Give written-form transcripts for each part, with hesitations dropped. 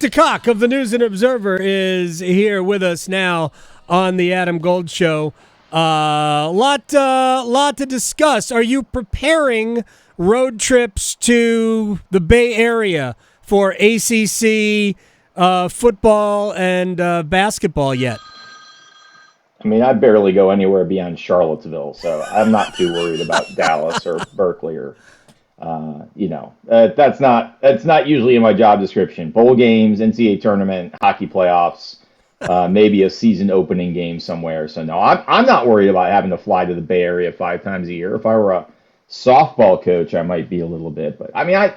Tacok of the News and Observer is here with us now on the Adam Gold Show. Lot to discuss. Are you preparing road trips to the Bay Area for ACC football and basketball yet? I mean, I barely go anywhere beyond Charlottesville, so I'm not too worried about Dallas or Berkeley or, that's not usually in my job description. Bowl games, NCAA tournament, hockey playoffs, maybe a season opening game somewhere. So no, I'm not worried about having to fly to the Bay Area 5 times a year. If I were a softball coach, I might be a little bit, but I mean, I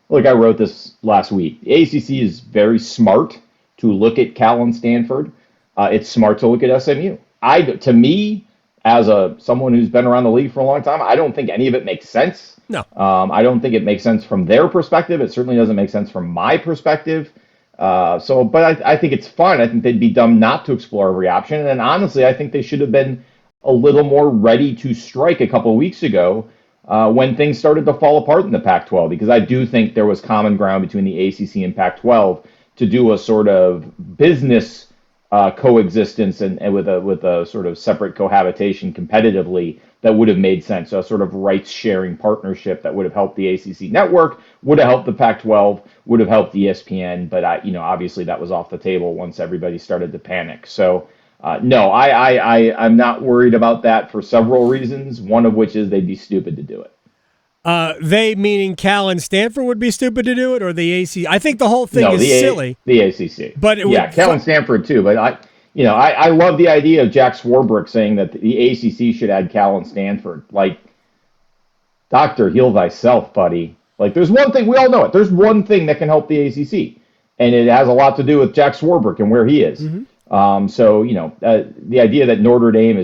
wrote this last week. The ACC is very smart to look at Cal and Stanford. It's smart to look at SMU. To me, as someone who's been around the league for a long time, I don't think any of it makes sense. No. I don't think it makes sense from their perspective. It certainly doesn't make sense from my perspective. But I think it's fun. I think they'd be dumb not to explore every option. And honestly, I think they should have been a little more ready to strike a couple of weeks ago when things started to fall apart in the Pac-12, because I do think there was common ground between the ACC and Pac-12 to do a sort of business coexistence and with a sort of separate cohabitation competitively that would have made sense. So a sort of rights sharing partnership that would have helped the ACC network, would have helped the Pac-12, would have helped ESPN. But obviously that was off the table once everybody started to panic. So no, I'm not worried about that for several reasons. One of which is they'd be stupid to do it. They meaning Cal and Stanford would be stupid to do it, or the ACC? I think the whole thing is silly. The ACC, but Cal and Stanford too. But I love the idea of Jack Swarbrick saying that the ACC should add Cal and Stanford. Like, Doctor, heal thyself, buddy. Like, there's one thing we all know it. There's one thing that can help the ACC, and it has a lot to do with Jack Swarbrick and where he is. Mm-hmm. The idea that Notre Dame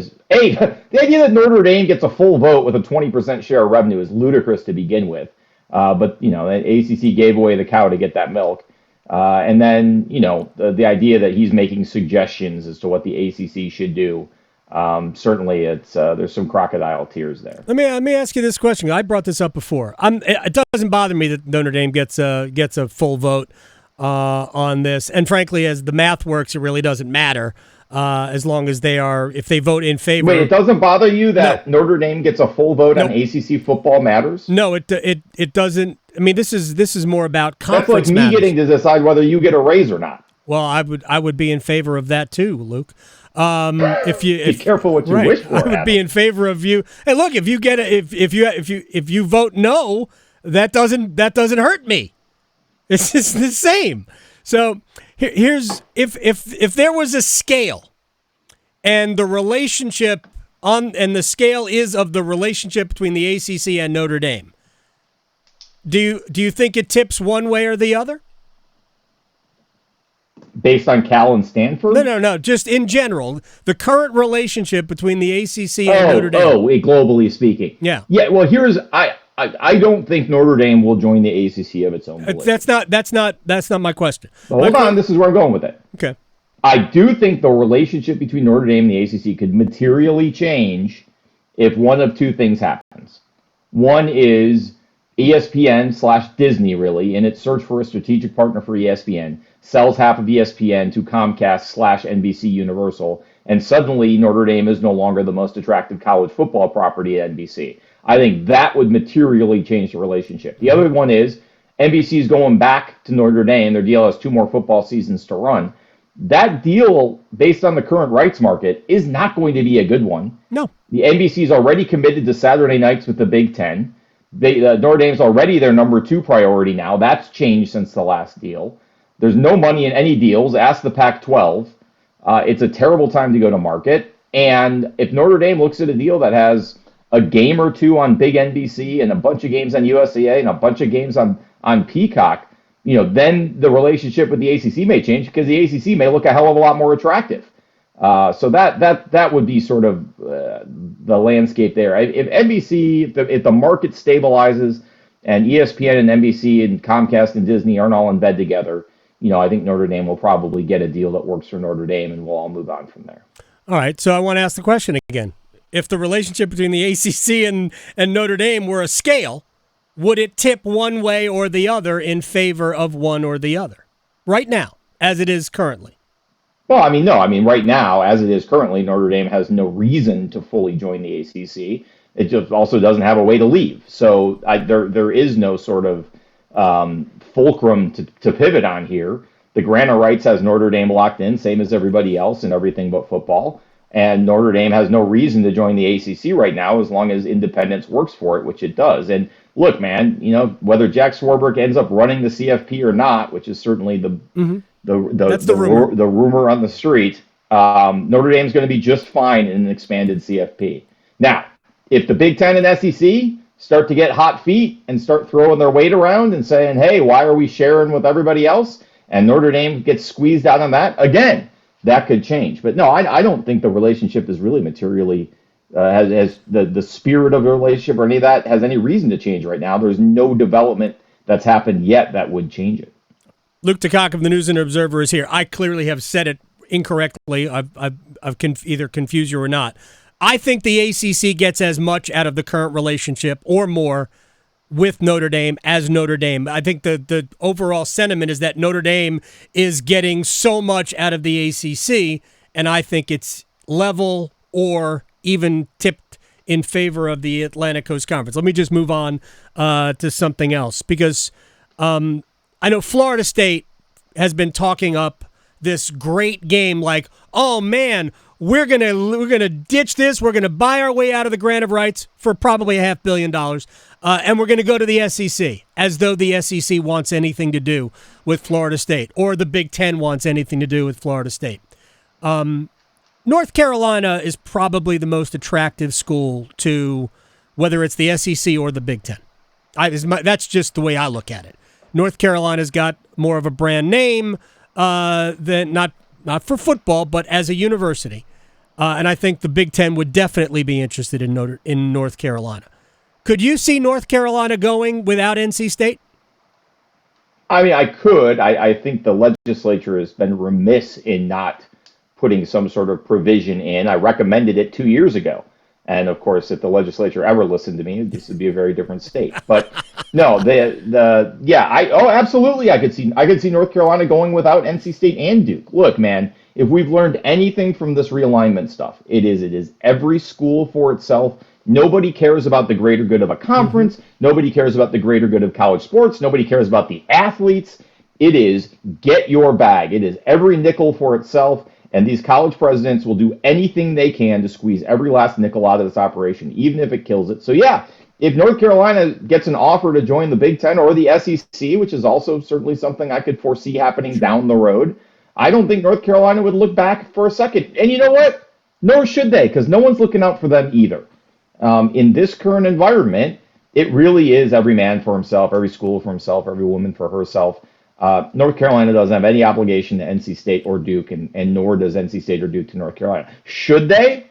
gets a full vote with a 20% share of revenue is ludicrous to begin with. But the ACC gave away the cow to get that milk. And then, the idea that he's making suggestions as to what the ACC should do. Certainly there's some crocodile tears there. Let me ask you this question. I brought this up before. It doesn't bother me that Notre Dame gets a full vote on this, and frankly, as the math works, it really doesn't matter as long as if they vote in favor. Wait, it doesn't bother you that Notre Dame gets a full vote on ACC football matters? No, it doesn't. I mean, this is more about conference. That's like me matters. Getting to decide whether you get a raise or not. Well, I would be in favor of that too, Luke. Be careful what you wish for. I would be in favor of you. Hey, look, if you vote no, that doesn't hurt me. It's just the same. So here's if there was a scale, and the relationship and the scale is of the relationship between the ACC and Notre Dame. Do you think it tips one way or the other? Based on Cal and Stanford? No. Just in general, the current relationship between the ACC and Notre Dame. Globally speaking. Yeah. Yeah. Well, I don't think Notre Dame will join the ACC of its own volition. That's not my question. But hold on, this is where I'm going with it. Okay. I do think the relationship between Notre Dame and the ACC could materially change if one of two things happens. One is ESPN/Disney, really, in its search for a strategic partner for ESPN, sells half of ESPN to Comcast/NBC Universal, and suddenly Notre Dame is no longer the most attractive college football property at NBC. I think that would materially change the relationship. The other one is NBC is going back to Notre Dame. Their deal has 2 more football seasons to run. That deal, based on the current rights market, is not going to be a good one. No. The NBC is already committed to Saturday nights with the Big Ten. Notre Dame's already their number 2 priority now. That's changed since the last deal. There's no money in any deals. Ask the Pac-12. It's a terrible time to go to market. And if Notre Dame looks at a deal that has a game or 2 on big NBC and a bunch of games on USCA and a bunch of games on Peacock, then the relationship with the ACC may change because the ACC may look a hell of a lot more attractive. So that would be sort of the landscape there. If NBC, if the market stabilizes and ESPN and NBC and Comcast and Disney aren't all in bed together, I think Notre Dame will probably get a deal that works for Notre Dame, and we'll all move on from there. All right, so I want to ask the question again. If the relationship between the ACC and Notre Dame were a scale, would it tip one way or the other in favor of one or the other? Right now. as it is currently? Well, I mean, no. I mean, right now, as it is currently, Notre Dame has no reason to fully join the ACC. It just also doesn't have a way to leave. So there is no sort of fulcrum to pivot on here. The grant of rights has Notre Dame locked in, same as everybody else in everything but football. And Notre Dame has no reason to join the ACC right now as long as independence works for it, which it does. And look, man, whether Jack Swarbrick ends up running the CFP or not, which is certainly the rumor on the street, Notre Dame's going to be just fine in an expanded CFP. Now, if the Big Ten and SEC start to get hot feet and start throwing their weight around and saying, hey, why are we sharing with everybody else? And Notre Dame gets squeezed out on that, again, that could change. But no, I don't think the relationship is really materially, has the spirit of the relationship or any of that has any reason to change right now. There's no development that's happened yet that would change it. Luke Tacok of the News and Observer is here. I clearly have said it incorrectly. I've either confused you or not. I think the ACC gets as much out of the current relationship or more with Notre Dame as Notre Dame. I think the overall sentiment is that Notre Dame is getting so much out of the ACC, and I think it's level or even tipped in favor of the Atlantic Coast Conference. Let me just move on to something else, because I know Florida State has been talking up this great game like, oh man, we're gonna ditch this. We're gonna buy our way out of the grant of rights for probably $500 million, and we're gonna go to the SEC, as though the SEC wants anything to do with Florida State or the Big Ten wants anything to do with Florida State. North Carolina is probably the most attractive school to whether it's the SEC or the Big Ten. That's just the way I look at it. North Carolina's got more of a brand name than not for football, but as a university. And I think the Big Ten would definitely be interested in North Carolina. Could you see North Carolina going without NC State? I mean, I could. I think the legislature has been remiss in not putting some sort of provision in. I recommended it 2 years ago. And of course, if the legislature ever listened to me, this would be a very different state. But no, absolutely, I could see North Carolina going without NC State and Duke. Look, man, if we've learned anything from this realignment stuff, it is every school for itself. Nobody cares about the greater good of a conference. Mm-hmm. Nobody cares about the greater good of college sports. Nobody cares about the athletes. It is get your bag. It is every nickel for itself. And these college presidents will do anything they can to squeeze every last nickel out of this operation, even if it kills it. So, yeah, if North Carolina gets an offer to join the Big Ten or the SEC, which is also certainly something I could foresee happening down the road, I don't think North Carolina would look back for a second. And you know what? Nor should they, because no one's looking out for them either. In this current environment, it really is every man for himself, every school for himself, every woman for herself. North Carolina doesn't have any obligation to NC State or Duke, and nor does NC State or Duke to North Carolina. Should they?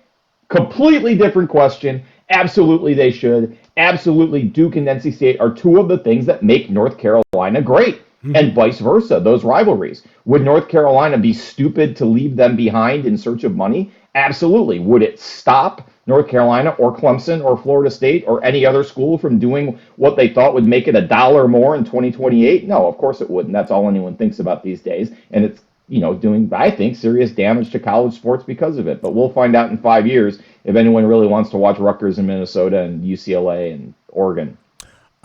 Completely different question. Absolutely they should. Absolutely Duke and NC State are two of the things that make North Carolina great, and vice versa, those rivalries. Would North Carolina be stupid to leave them behind in search of money? Absolutely. Would it stop North Carolina or Clemson or Florida State or any other school from doing what they thought would make it $1 more in 2028? No, of course it wouldn't. That's all anyone thinks about these days. And it's, doing, I think, serious damage to college sports because of it. But we'll find out in 5 years if anyone really wants to watch Rutgers in Minnesota and UCLA and Oregon.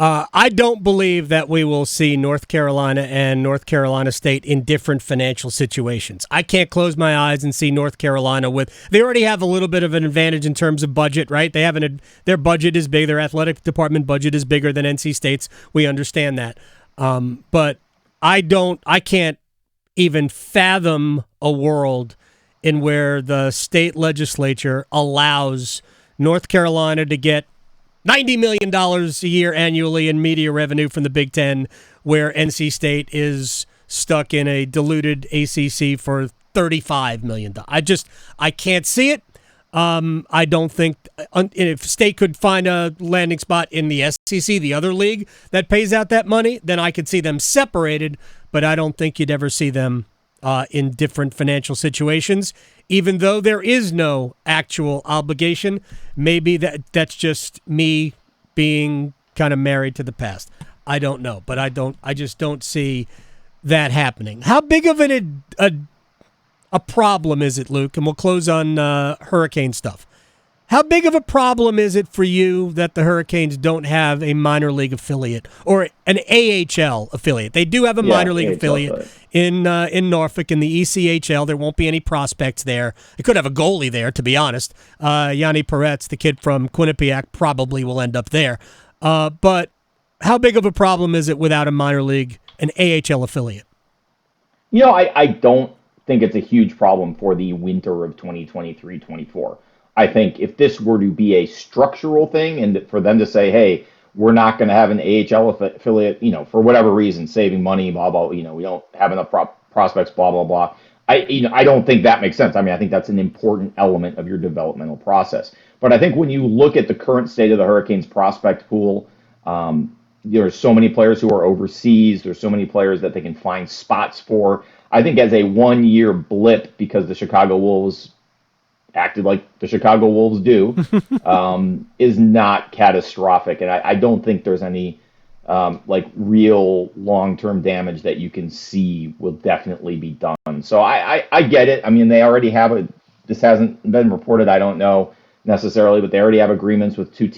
I don't believe that we will see North Carolina and North Carolina State in different financial situations. I can't close my eyes and see North Carolina they already have a little bit of an advantage in terms of budget, right? Their budget is big. Their athletic department budget is bigger than NC State's. We understand that. But I can't even fathom a world in where the state legislature allows North Carolina to get $90 million a year annually in media revenue from the Big Ten, where NC State is stuck in a diluted ACC for $35 million. I can't see it. I don't think if State could find a landing spot in the SEC, the other league that pays out that money, then I could see them separated, but I don't think you'd ever see them in different financial situations, even though there is no actual obligation. Maybe that's just me being kind of married to the past. I don't know, but I just don't see that happening. How big of a problem is it, Luke? And we'll close on Hurricane stuff. How big of a problem is it for you that the Hurricanes don't have a minor league affiliate or an AHL affiliate? They do have a minor league affiliate in Norfolk in the ECHL. There won't be any prospects there. They could have a goalie there, to be honest. Yanni Peretz, the kid from Quinnipiac, probably will end up there. But how big of a problem is it without a minor league, an AHL affiliate? I don't think it's a huge problem for the winter of 2023-24. I think if this were to be a structural thing and for them to say, hey, we're not going to have an AHL affiliate, for whatever reason, saving money, blah, blah, we don't have enough prospects, blah, blah, blah. I don't think that makes sense. I mean, I think that's an important element of your developmental process. But I think when you look at the current state of the Hurricanes prospect pool, there's so many players who are overseas. There's so many players that they can find spots for. I think as a 1-year blip, because the Chicago Wolves acted like the Chicago Wolves do, is not catastrophic. And I don't think there's any real long-term damage that you can see will definitely be done. So I get it. I mean, they already have this hasn't been reported, I don't know necessarily, but they already have agreements with two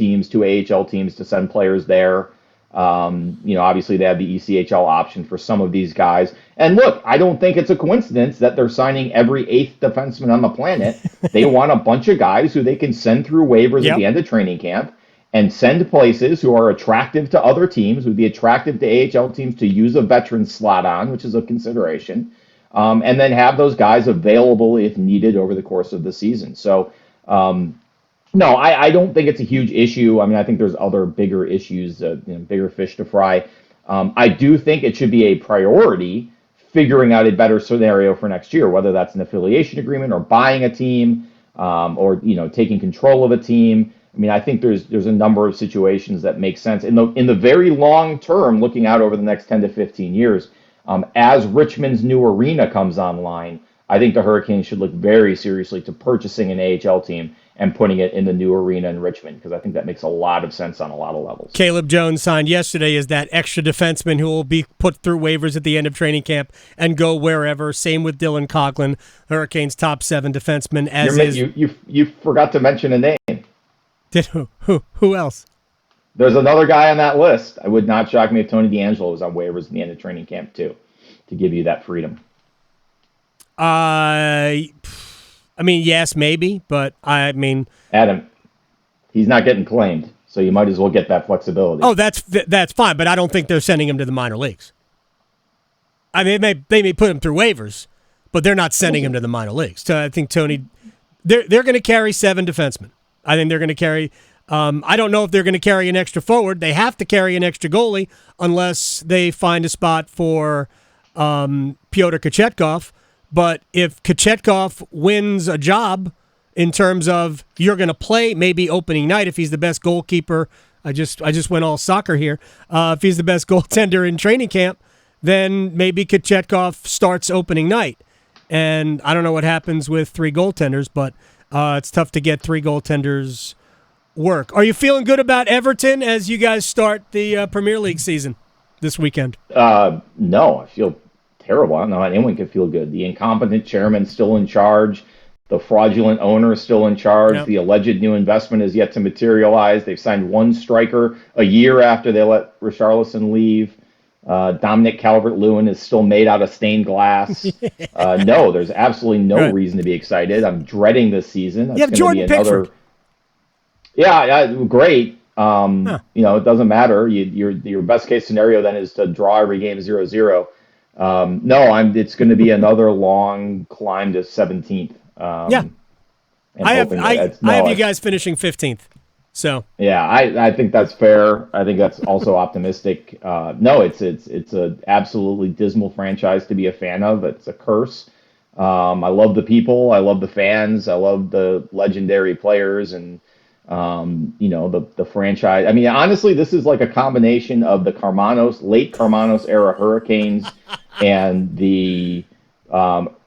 AHL teams to send players there. Obviously they have the ECHL option for some of these guys. And look, I don't think it's a coincidence that they're signing every eighth defenseman on the planet. They want a bunch of guys who they can send through waivers at the end of training camp and send places who are attractive to other teams, would be attractive to AHL teams to use a veteran slot on, which is a consideration, and then have those guys available if needed over the course of the season. So, no, I don't think it's a huge issue. I mean, I think there's other bigger issues, bigger fish to fry. I do think it should be a priority figuring out a better scenario for next year, whether that's an affiliation agreement or buying a team, or taking control of a team. I mean, I think there's a number of situations that make sense in the very long term, looking out over the next 10 to 15 years. As Richmond's new arena comes online, I think the Hurricanes should look very seriously to purchasing an AHL team and putting it in the new arena in Richmond, because I think that makes a lot of sense on a lot of levels. Caleb Jones signed yesterday as that extra defenseman who will be put through waivers at the end of training camp and go wherever. Same with Dylan Coughlin, Hurricanes' top 7 defenseman. You forgot to mention a name. Did who else? There's another guy on that list. I would not shock me if Tony DeAngelo was on waivers at the end of training camp too, to give you that freedom. I mean, yes, maybe, but Adam, he's not getting claimed, so you might as well get that flexibility. Oh, that's fine, but I don't think they're sending him to the minor leagues. I mean, they may put him through waivers, but they're not sending him to the minor leagues. So I think Tony, they're going to carry 7 defensemen. I think they're going to carry. I don't know if they're going to carry an extra forward. They have to carry an extra goalie unless they find a spot for Pyotr Kochetkov. But if Kochetkov wins a job in terms of you're going to play maybe opening night, if he's the best goalkeeper, I just went all soccer here. If he's the best goaltender in training camp, then maybe Kochetkov starts opening night. And I don't know what happens with 3 goaltenders, but it's tough to get 3 goaltenders work. Are you feeling good about Everton as you guys start the Premier League season this weekend? No, I feel terrible. I don't know how anyone could feel good. The incompetent chairman's still in charge. The fraudulent owner is still in charge. Yep. The alleged new investment is yet to materialize. They've signed 1 striker a year after they let Richarlison leave. Dominic Calvert-Lewin is still made out of stained glass. No, there's absolutely no reason to be excited. I'm dreading this season. You have Jordan Pickford. Yeah, great. It doesn't matter. Your best case scenario then is to draw every game 0-0. It's going to be another long climb to 17th. I have you guys finishing 15th. So yeah, I think that's fair. I think that's also optimistic. It's a absolutely dismal franchise to be a fan of. It's a curse. I love the people. I love the fans. I love the legendary players and the franchise. I mean, honestly, this is like a combination of the late Karmanos era Hurricanes and the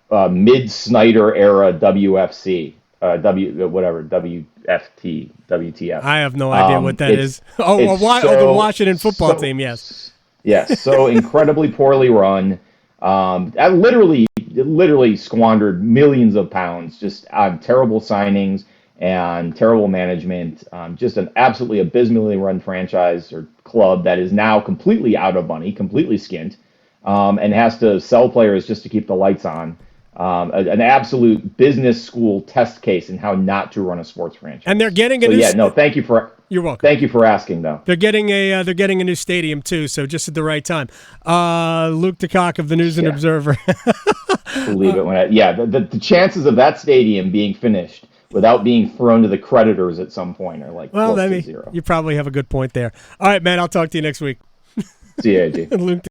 mid-Snyder era WFC, WTF. I have no idea what that is. The Washington football team, yes. Yes, so incredibly poorly run. I literally squandered millions of pounds just on terrible signings and terrible management. Just an absolutely abysmally run franchise or club that is now completely out of money, completely skint, and has to sell players just to keep the lights on. An absolute business school test case in how not to run a sports franchise. And they're getting a so new. yeah, no, thank you for. You're welcome. Thank you for asking, though. They're getting a new stadium too, so just at the right time. Luke Tacok of the News and Observer. Believe it when the chances of that stadium being finished without being thrown to the creditors at some point are like close to zero. You probably have a good point there. All right, man. I'll talk to you next week. See you, AJ. Luke